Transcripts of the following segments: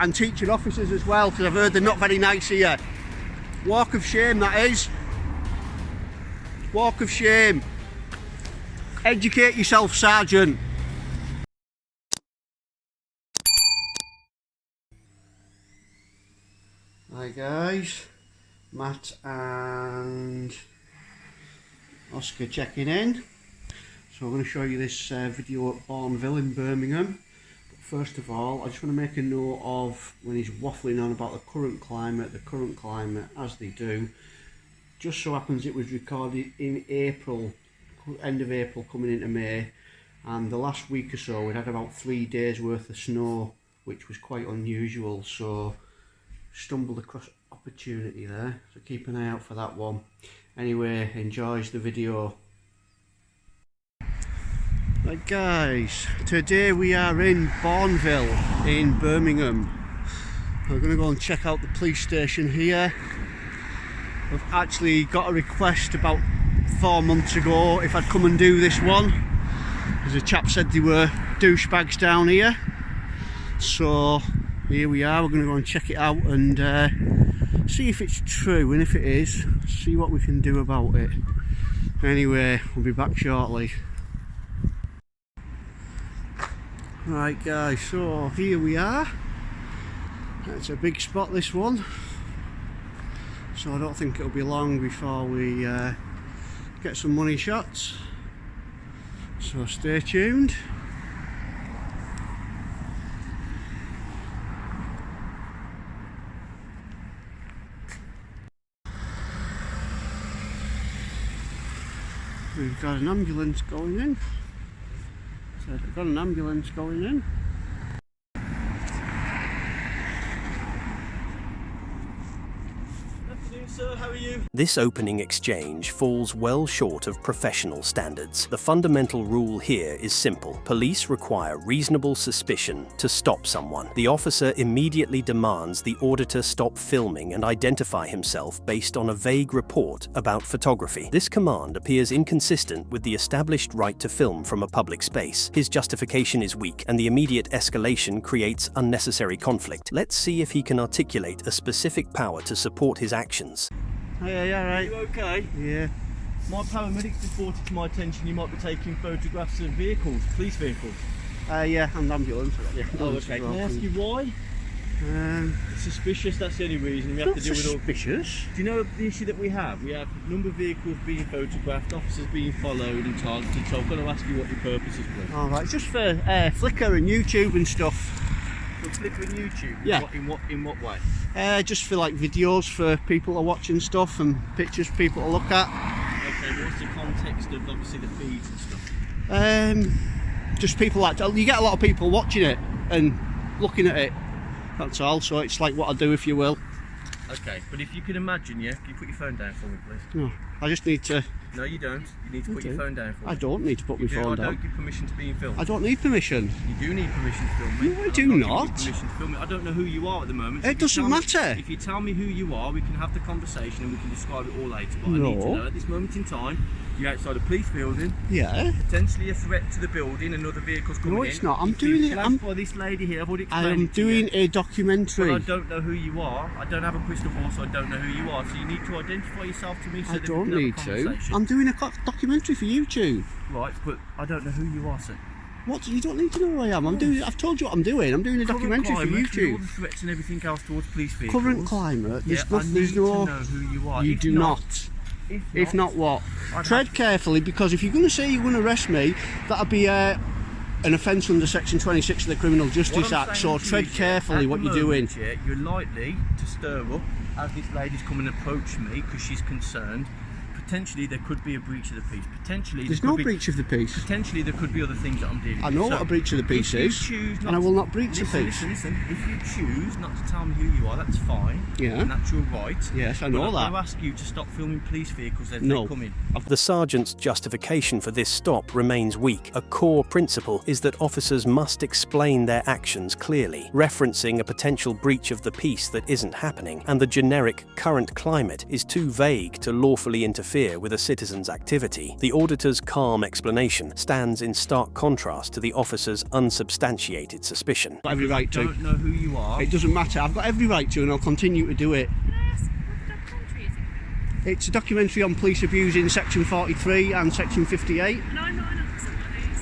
and teaching officers as well, because I've heard they're not very nice here. Walk of shame, that is. Walk of shame. Educate yourself, Sergeant. Hi guys, Matt and Oscar checking in. So I'm going to show you this video at Bourneville in Birmingham. But first of all, I just want to make a note of when he's waffling on about the current climate, as they do. Just so happens it was recorded in April, end of April coming into May, and the last week or so we had about 3 days worth of snow, which was quite unusual, so stumbled across opportunity there, so keep an eye out for that one. Anyway, enjoys the video. Right guys, today we are in Bourneville in Birmingham. We're going to go and check out the police station here. I've actually got a request about 4 months ago if I'd come and do this one, because a chap said there were douchebags down here. So here we are, we're going to go and check it out and see if it's true, and if it is, see what we can do about it. Anyway, we'll be back shortly. Right guys, so here we are. It's a big spot, this one, so I don't think it'll be long before we get some money shots, so stay tuned. We've got an ambulance going in. So we've got an ambulance going in. Sir, how are you? This opening exchange falls well short of professional standards. The fundamental rule here is simple. Police require reasonable suspicion to stop someone. The officer immediately demands the auditor stop filming and identify himself based on a vague report about photography. This command appears inconsistent with the established right to film from a public space. His justification is weak, and the immediate escalation creates unnecessary conflict. Let's see if he can articulate a specific power to support his actions. Yeah, right. Are you okay? Yeah. My paramedics just brought it to my attention you might be taking photographs of vehicles, police vehicles. Yeah, and ambulance. Yeah, Oh, okay. Can I ask you why? It's suspicious, that's the only reason. We have to deal with all. Suspicious? Do you know the issue that we have? We have a number of vehicles being photographed, officers being followed and targeted, so I've got to ask you what your purpose is for. Alright, just for Flickr and YouTube and stuff. For Flickr and YouTube? Yeah. In what way? Just for like videos for people to watch and stuff, and pictures for people to look at. Okay, what's the context of obviously the feeds and stuff? Just people like, you get a lot of people watching it and looking at it, that's all, so it's like what I do, if you will. Okay, but if you can imagine, yeah, can you put your phone down for me, please? No, I just need to... No, you don't. You need to put your phone down for me. I don't need to put my phone down. I don't give permission to be filmed. I don't need permission. You do need permission to film me. No, I do not. Permission to film me. I don't know who you are at the moment. It doesn't matter. If you tell me who you are, we can have the conversation and we can describe it all later. But I need to know at this moment in time, you're outside a police building. Yeah. Potentially a threat to the building, another vehicle's coming in. No, it's not. I'm doing it. I'm for this lady here. I've already explained. I am doing a documentary. But I don't know who you are. I don't have a crystal ball, so I don't know who you are. So you need to identify yourself to me. So I that don't we need can have a to. conversation. I'm doing a documentary for YouTube. Right, but I don't know who you are, sir. What? You don't need to know who I am. I'm doing. I've told you what I'm doing. I'm doing a documentary for YouTube. All the threats and everything else towards police vehicles. Current climate. There's I need no. to know who you are. You do not. If not what? Tread carefully, because if you're going to say you're going to arrest me, that'll be an offence under Section 26 of the Criminal Justice Act. So tread carefully what you're doing. You're likely to stir up as this lady's come and approach me because she's concerned. Potentially there could be a breach of the peace. Potentially there's no breach of the peace. Potentially there could be other things that I'm dealing with. I know what a breach of the peace is, and I will not breach the peace. Listen. If you choose not to tell me who you are, that's fine. Yeah. And that's your right. Yes, I know that. I'll ask you to stop filming police vehicles as they come in. The sergeant's justification for this stop remains weak. A core principle is that officers must explain their actions clearly, referencing a potential breach of the peace that isn't happening, and the generic current climate is too vague to lawfully interfere interfere with a citizen's activity. The auditor's calm explanation stands in stark contrast to the officer's unsubstantiated suspicion. I've got every right to. I don't know who you are. It doesn't matter. I've got every right to, and I'll continue to do it. Can I ask what documentary is it? It's a documentary on police abuse in section 43 and section 58. And I'm not an officer.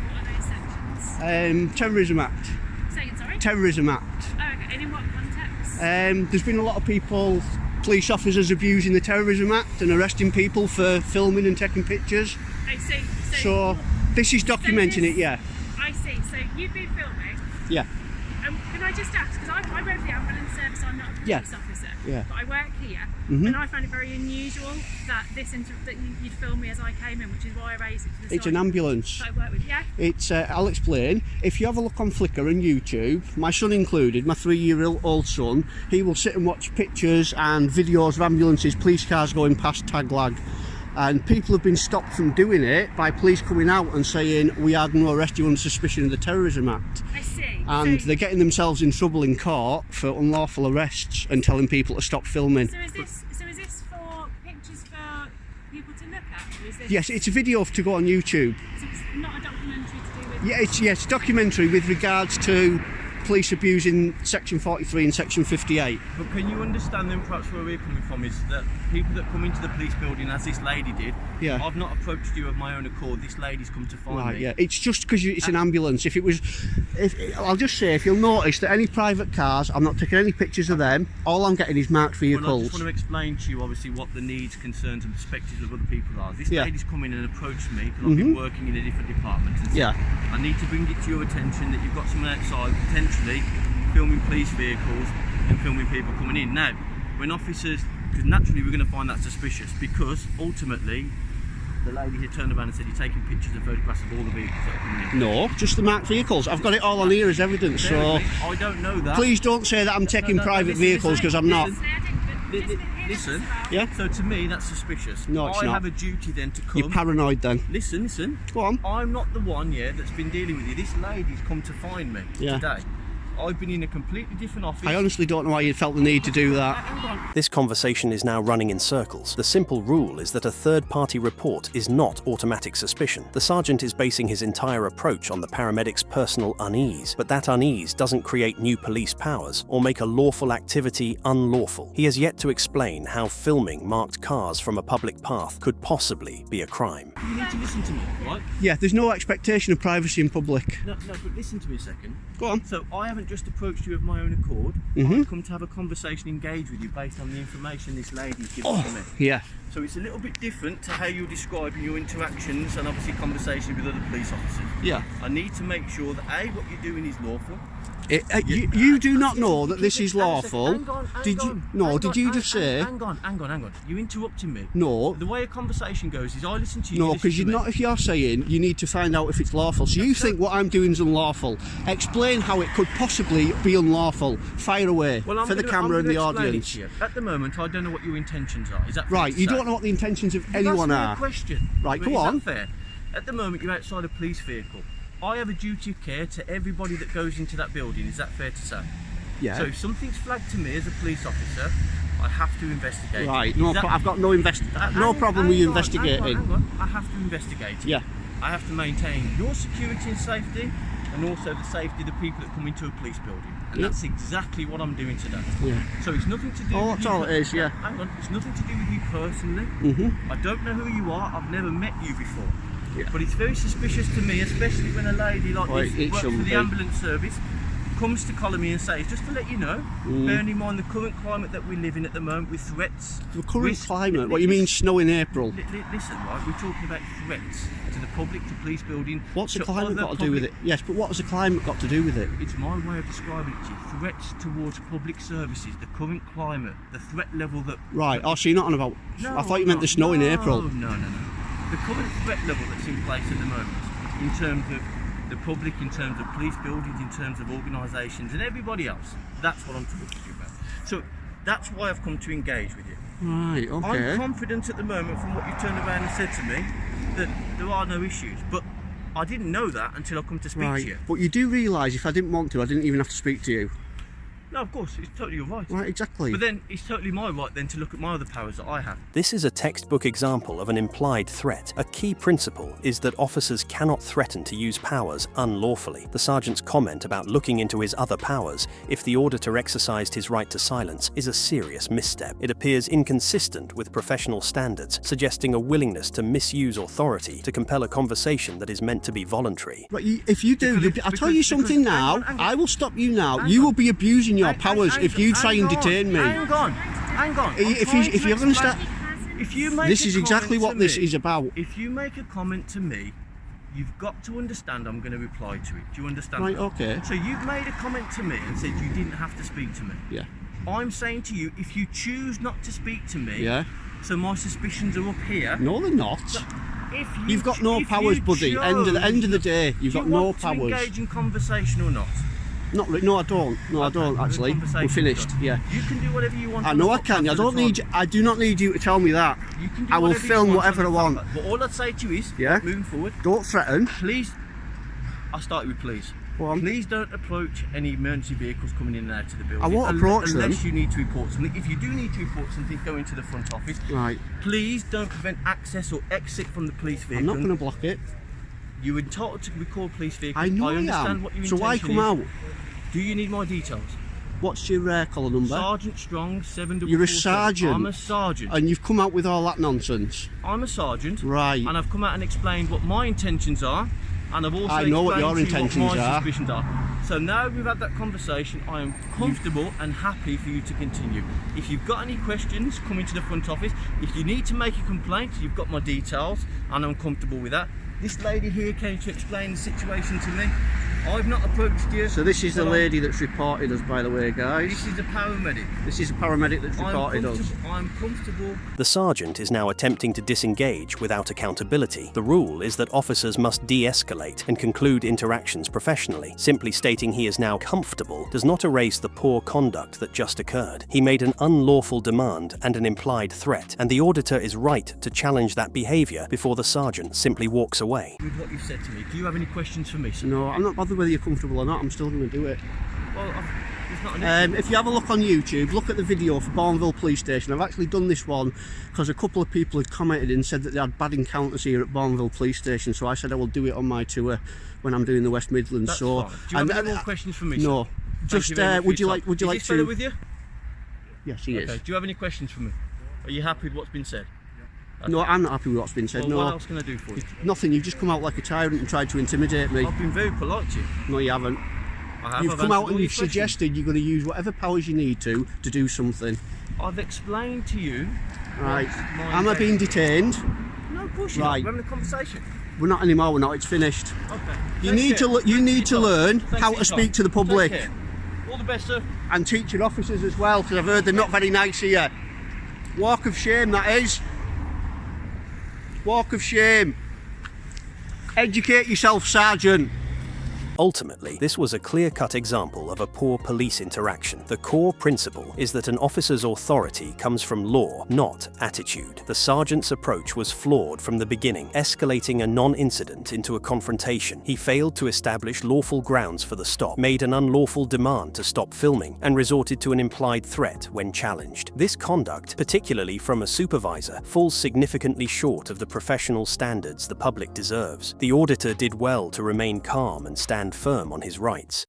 What are those sections? Terrorism Act. Say again, sorry? Terrorism Act. Oh, okay. And in what context? There's been a lot of people, police officers, abusing the Terrorism Act and arresting people for filming and taking pictures. I see. So this is documenting it, yeah. I see. So you've been filming. Yeah. Can I just ask, because I work for the ambulance service, I'm not a police officer, Yeah. but I work here, and I find it very unusual that you'd film me as I came in, which is why I raised it to the It's an ambulance. that I work with. Yeah. It's, I'll explain. If you have a look on Flickr and YouTube, my son included, my 3-year-old son, he will sit and watch pictures and videos of ambulances, police cars going past tag lag. And people have been stopped from doing it by police coming out and saying, we are going to arrest you on suspicion of the Terrorism Act. I see. And so, they're getting themselves in trouble in court for unlawful arrests and telling people to stop filming. So is this for pictures for people to look at? Or is this, Yes, it's a video to go on YouTube. so it's not a documentary to do with... Yeah, it's a documentary with regards to police abuse in section 43 and section 58. But can you understand then perhaps where we're coming from is that people that come into the police building, as this lady did, Yeah. I've not approached you of my own accord, this lady's come to find Right, me. yeah. It's just because it's an ambulance. If it was, I'll just say, if you'll notice that any private cars, I'm not taking any pictures of them. All I'm getting is marked Well, I vehicles. just want to explain to you obviously what the needs, concerns and perspectives of other people are. This Yeah. lady's come in and approached me because I've been working in a different department and said, Yeah. I need to bring it to your attention that you've got someone outside potentially filming police vehicles and filming people coming in. Now, when officers, because naturally we're going to find that suspicious, because ultimately the lady here turned around and said you're taking pictures and photographs of all the vehicles that are coming in. No, just the marked vehicles. I've got it all on here as evidence, so I don't know that. please don't say that I'm taking private vehicles, because I'm not. Listen. Yeah? So to me that's suspicious. No, it's I not. have a duty then to come. You're paranoid then. Listen. Go on. I'm not the one, that's been dealing with you. This lady's come to find me Yeah. today. I've been in a completely different office. I honestly don't know why you felt the need to do that. Hang on. This conversation is now running in circles. The simple rule is that a third-party report is not automatic suspicion. The sergeant is basing his entire approach on the paramedic's personal unease, but that unease doesn't create new police powers or make a lawful activity unlawful. He has yet to explain how filming marked cars from a public path could possibly be a crime. You need to listen to me, right? Yeah, there's no expectation of privacy in public. No, but listen to me a second. Go on. So I haven't just approached you of my own accord. I've come to have a conversation, engage with you based on the information this lady's given to me. Yeah. So it's a little bit different to how you're describing your interactions and obviously conversations with other police officers. Yeah. I need to make sure that A, what you're doing is lawful. You do not know that this is lawful. Hang on, Did you just say? Hang on. You're interrupting me. No. The way a conversation goes is I listen to you. No, you because listen you're to me. not. If you're saying you need to find out if it's lawful, so you think what I'm doing is unlawful. Explain how it could possibly be unlawful. Fire away Well, for the camera and the audience. At the moment, I don't know what your intentions are. Is that fair Right, to you say? don't know what the intentions of That's anyone my are. question. Right, But go is on. that fair? At the moment, you're outside a police vehicle. I have a duty of care to everybody that goes into that building. Is that fair to say? Yeah. So if something's flagged to me as a police officer, I have to investigate. Right. Is No, that- I've got no problem with you investigating. Hang on. I have to investigate. Yeah. I have to maintain your security and safety, and also the safety of the people that come into a police building. And Yeah. that's exactly what I'm doing today. Yeah. So it's nothing to do Oh, with that's you. all it is, yeah. Hang on, it's nothing to do with you personally. I don't know who you are, I've never met you before. Yeah. But it's very suspicious to me, especially when a lady like Well, this it who works for shouldn't the be. ambulance service comes to collar me and says, just to let you know, bearing in mind the current climate that we live in at the moment with threats. The current risk- climate. What you mean, snow in April? Listen, right, we're talking about threats to the public, to police building. What's the to climate other got to do with it? public- Yes, but what has the climate got to do with it? It's my way of describing it to you. Threats towards public services, the current climate, the threat level that... Right. Oh, so you're not on about. No, I thought you meant the snow in April. No. The current threat level that's in place at the moment, in terms of the public, in terms of police buildings, in terms of organisations and everybody else, that's what I'm talking to you about. So that's why I've come to engage with you. Right. Okay. I'm confident at the moment from what you've turned around and said to me that there are no issues, but I didn't know that until I come to speak to Right. you. But you do realise if I didn't want to, I didn't even have to speak to you. No, of course, it's totally your right. Right, exactly. But then it's totally my right then to look at my other powers that I have. This is a textbook example of an implied threat. A key principle is that officers cannot threaten to use powers unlawfully. The sergeant's comment about looking into his other powers if the auditor exercised his right to silence is a serious misstep. It appears inconsistent with professional standards, suggesting a willingness to misuse authority to compel a conversation that is meant to be voluntary. But if you do, I'll tell you something now. hang on. I will stop you now. You will be abusing your powers if you try and detain me. Hang on. If you're going to start, If you make this a is exactly comment what to this me- is about. If you make a comment to me, you've got to understand I'm going to reply to it. Do you understand? Right, that? okay. So you've made a comment to me and said you didn't have to speak to me. Yeah. I'm saying to you, if you choose not to speak to me, Yeah. so my suspicions are up here. No, they're not. If You've got no powers, buddy. End of the day, you've got no powers. Do you want to engage in conversation or not? Not really. No, I don't. No, I don't. Okay, Actually, the we're conversation's finished. done. Yeah. You can do whatever you want. I on know the I can. podcast I at don't the need. time. I do not need you to tell me that. You can do I will whatever you film want whatever I on the want. podcast. But all I'd say to you is, Yeah. moving forward, Don't threaten. please. I'll start with please. Go on. Please don't approach any emergency vehicles coming in and out of the building. I won't approach them. Unless you need to report something. If you do need to report something, go into the front office. Right. Please don't prevent access or exit from the police vehicle. I'm not going to block it. You're entitled to record police vehicles. I know I understand am. what your So why intention come is. out? Do you need my details? What's your collar number? Sergeant Strong, 744. You're a sergeant. I'm a sergeant. And you've come out with all that nonsense. I'm a sergeant. Right. And I've come out and explained what my intentions are. And I've also I know what your explained to you intentions what my are. suspicions are. So now we've had that conversation, I am comfortable and happy for you to continue. If you've got any questions, come into the front office. If you need to make a complaint, you've got my details and I'm comfortable with that. This lady here came to explain the situation to me. I've not approached you. So this is the lady that's reported us, by the way, guys. This is a paramedic. This is a paramedic that's reported us. I'm comfortable. The sergeant is now attempting to disengage without accountability. The rule is that officers must de-escalate and conclude interactions professionally. Simply stating he is now comfortable does not erase the poor conduct that just occurred. He made an unlawful demand and an implied threat, and the auditor is right to challenge that behaviour before the sergeant simply walks away. With what you've said to me, do you have any questions for me, sir? No, I'm not bothered whether you're comfortable or not. I'm still going to do it. Well, it's not an issue. If you have a look on YouTube, look at the video for Bourneville Police Station. I've actually done this one because a couple of people had commented and said that they had bad encounters here at Bourneville Police Station. So I said I will do it on my tour when I'm doing the West Midlands. That's so, fine. Do you have any more questions for me, sir? No. Thank Just you very much for would you your like? time. Would you Is like this fella to? with you? Yes, he is. Okay. Do you have any questions for me? Are you happy with what's been said? No, I'm not happy with what's been said. Well, no. what else can I do for you? Nothing. You've just come out like a tyrant and tried to intimidate me. I've been very polite to you. No, you haven't. I have. You've I've come answered out all and your you've questions. suggested you're going to use whatever powers you need to do something. I've explained to you. Right. what's my Am I being intention. detained? No, of course you're Right. not. We're having a conversation. We're not anymore. We're not. It's finished. Okay. You Take need care. to. You Thanks need for to your time. learn Thanks how for to your speak time. to the public Take care. All the best, sir. and teach your officers as well, because I've heard they're not very nice here. Walk of shame, that is. Walk of shame. Educate yourself, Sergeant. Ultimately, this was a clear-cut example of a poor police interaction. The core principle is that an officer's authority comes from law, not attitude. The sergeant's approach was flawed from the beginning, escalating a non-incident into a confrontation. He failed to establish lawful grounds for the stop, made an unlawful demand to stop filming, and resorted to an implied threat when challenged. This conduct, particularly from a supervisor, falls significantly short of the professional standards the public deserves. The auditor did well to remain calm and stand firm on his rights.